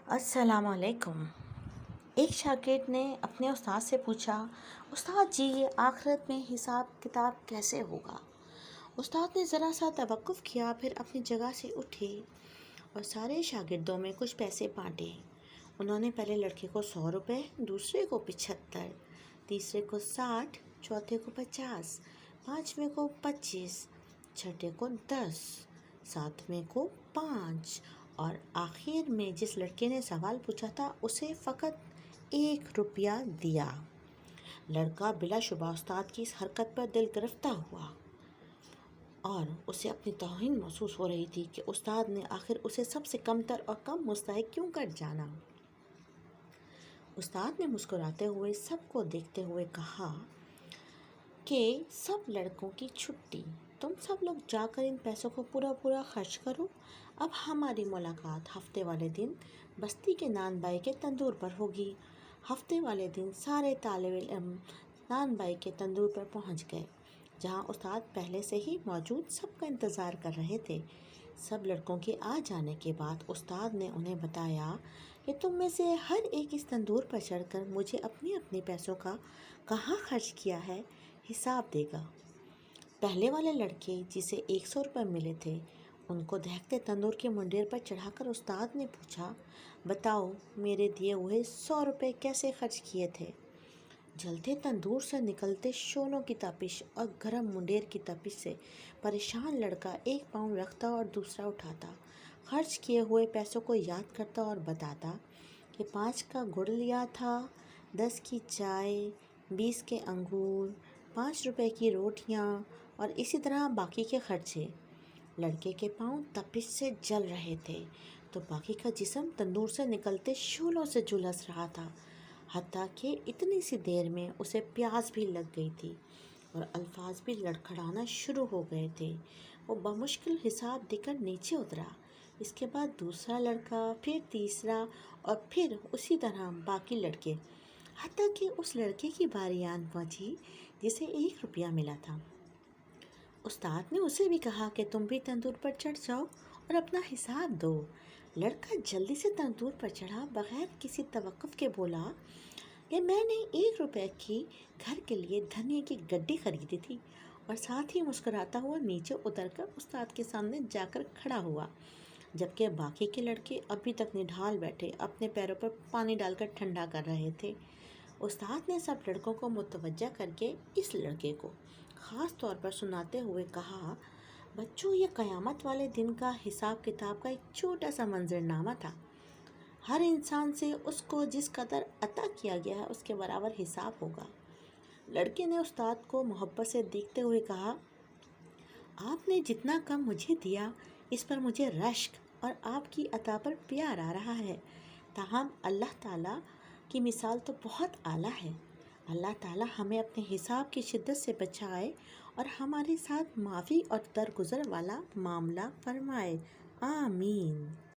السلام علیکم۔ ایک شاگرد نے اپنے استاد سے پوچھا، استاد جی یہ آخرت میں حساب کتاب کیسے ہوگا؟ استاد نے ذرا سا توقف کیا، پھر اپنی جگہ سے اٹھے اور سارے شاگردوں میں کچھ پیسے بانٹے۔ انہوں نے پہلے لڑکے کو 100 روپے، دوسرے کو 75، تیسرے کو 60، چوتھے کو 50، پانچویں کو 25، چھٹے کو 10، ساتویں کو 5 اور آخر میں جس لڑکے نے سوال پوچھا تھا اسے فقط 1 روپیہ دیا۔ لڑکا بلا شبہ استاد کی اس حرکت پر دل گرفتہ ہوا اور اسے اپنی توہین محسوس ہو رہی تھی کہ استاد نے آخر اسے سب سے کمتر اور کم مستحق کیوں کر جانا۔ استاد نے مسکراتے ہوئے سب کو دیکھتے ہوئے کہا کہ سب لڑکوں کی چھٹی، تم سب لوگ جا کر ان پیسوں کو پورا خرچ کرو۔ اب ہماری ملاقات ہفتے والے دن بستی کے نان بائی کے تندور پر ہوگی۔ ہفتے والے دن سارے طالب علم نان بائی کے تندور پر پہنچ گئے، جہاں استاد پہلے سے ہی موجود سب کا انتظار کر رہے تھے۔ سب لڑکوں کے آ جانے کے بعد استاد نے انہیں بتایا کہ تم میں سے ہر ایک اس تندور پر چڑھ کر مجھے اپنے پیسوں کا کہاں خرچ کیا ہے حساب دے گا۔ پہلے والے لڑکے جسے 100 روپے ملے تھے، ان کو دہکتے تندور کے منڈیر پر چڑھا کر استاد نے پوچھا، بتاؤ میرے دیے ہوئے 100 روپے کیسے خرچ کیے تھے؟ جلتے تندور سے نکلتے شعلوں کی تپش اور گرم منڈیر کی تپش سے پریشان لڑکا ایک پاؤں رکھتا اور دوسرا اٹھاتا، خرچ کیے ہوئے پیسوں کو یاد کرتا اور بتاتا کہ 5 کا گڑ لیا تھا، 10 کی چائے، 20 کے انگور، 5 روپے کی روٹیاں اور اسی طرح باقی کے خرچے۔ لڑکے کے پاؤں تپش سے جل رہے تھے تو باقی کا جسم تندور سے نکلتے شعلوں سے جھلس رہا تھا، حتیٰ کہ اتنی سی دیر میں اسے پیاس بھی لگ گئی تھی اور الفاظ بھی لڑکھڑانا شروع ہو گئے تھے۔ وہ بمشکل حساب دے کر نیچے اترا، اس کے بعد دوسرا لڑکا، پھر تیسرا اور پھر اسی طرح باقی لڑکے، حتیٰ کہ اس لڑکے کی باری آن پہنچی جسے 1 روپیہ ملا تھا۔ استاد نے اسے بھی کہا کہ تم بھی تندور پر چڑھ جاؤ اور اپنا حساب دو۔ لڑکا جلدی سے تندور پر چڑھا، بغیر کسی توقف کے بولا کہ میں نے 1 روپے کی گھر کے لیے دھنیا کی گڈی خریدی تھی، اور ساتھ ہی مسکراتا ہوا نیچے اتر کر استاد کے سامنے جا کر کھڑا ہوا، جبکہ باقی کے لڑکے ابھی تک نڈھال بیٹھے اپنے پیروں پر پانی ڈال کر ٹھنڈا کر رہے تھے۔ استاد نے سب لڑکوں کو متوجہ کر کے اس لڑکے کو خاص طور پر سناتے ہوئے کہا، بچوں یہ قیامت والے دن کا حساب کتاب کا ایک چھوٹا سا منظرنامہ تھا۔ ہر انسان سے اس کو جس قدر عطا کیا گیا ہے اس کے برابر حساب ہوگا۔ لڑکے نے استاد کو محبت سے دیکھتے ہوئے کہا، آپ نے جتنا کم مجھے دیا اس پر مجھے رشک اور آپ کی عطا پر پیار آ رہا ہے، تاہم اللہ تعالیٰ کی مثال تو بہت اعلیٰ ہے۔ اللہ تعالیٰ ہمیں اپنے حساب کی شدت سے بچائے اور ہمارے ساتھ معافی اور درگزر والا معاملہ فرمائے، آمین۔